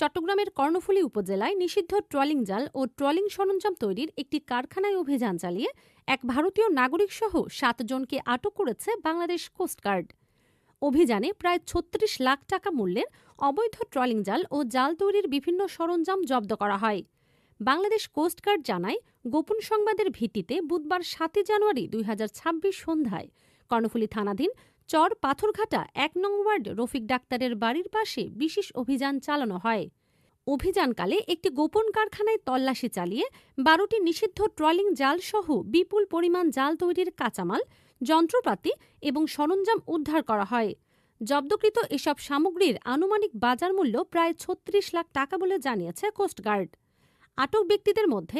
চট্টগ্রামের কর্ণফুলী উপজেলায় নিষিদ্ধ ট্রলিং জাল ও ট্রলিং সরঞ্জাম তৈরির একটি কারখানায় অভিযান চালিয়ে এক ভারতীয় নাগরিকসহ ৭ জনকে আটক করেছে বাংলাদেশ কোস্টগার্ড। অভিযানে প্রায় ৩৬ লাখ টাকা মূল্যের অবৈধ ট্রলিং জাল ও জাল তৈরির বিভিন্ন সরঞ্জাম জব্দ করা হয়। বাংলাদেশ কোস্টগার্ড জানায়, গোপন সংবাদের ভিত্তিতে বুধবার ৭ জানুয়ারি ২০২৬ সন্ধ্যায় কর্ণফুলী থানাধীন চর পাথরঘাটা ১ নং ওয়ার্ড রফিক ডাক্তারের বাড়ির পাশে বিশেষ অভিযান চালানো হয়। অভিযানকালে একটি গোপন কারখানায় তল্লাশি চালিয়ে ১২টি নিষিদ্ধ ট্রলিং জাল সহ বিপুল পরিমাণ জাল তৈরির কাঁচামাল, যন্ত্রপাতি এবং সরঞ্জাম উদ্ধার করা হয়। জব্দকৃত এসব সামগ্রীর আনুমানিক বাজার মূল্য প্রায় ৩৬ লাখ টাকা বলে জানিয়েছে কোস্টগার্ড। আটক ব্যক্তিদের মধ্যে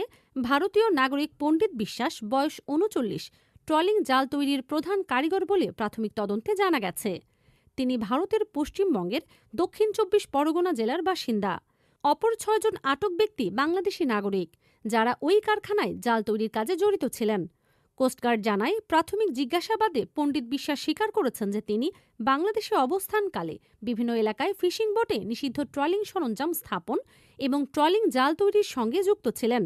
ভারতীয় নাগরিক পণ্ডিত বিশ্বাস, বয়স ৩৯, ট্রলিং জাল তৈরির প্রধান কারিগর বলে প্রাথমিক তদন্তে জানা গেছে। তিনি ভারতের পশ্চিমবঙ্গের দক্ষিণ ২৪ পরগনা জেলার বাসিন্দা। অপর ৬ জন আটক ব্যক্তি বাংলাদেশি নাগরিক, যারা ওই কারখানায় জাল তৈরির কাজে জড়িত ছিলেন। কোস্টগার্ড জানায়, প্রাথমিক জিজ্ঞাসাবাদে পণ্ডিত বিশ্বাস স্বীকার করেছেন যে তিনি বাংলাদেশে অবস্থানকালে বিভিন্ন এলাকায় ফিশিং বোটে নিষিদ্ধ ট্রলিং সরঞ্জাম স্থাপন এবং ট্রলিং জাল তৈরির সঙ্গে যুক্ত ছিলেন।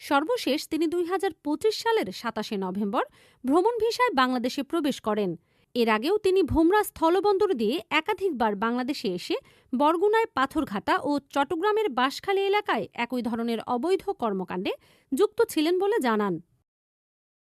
সর্বশেষ তিনি ২০২৫ সালের ২৭ নভেম্বর ভ্রমণ ভিসায় বাংলাদেশে প্রবেশ করেন। এর আগেও তিনি ভোমরা স্থলবন্দর দিয়ে একাধিকবার বাংলাদেশে এসে বরগুনায় পাথরঘাটা ও চট্টগ্রামের বাঁশখালী এলাকায় একই ধরনের অবৈধ কর্মকাণ্ডে যুক্ত ছিলেন বলে জানান।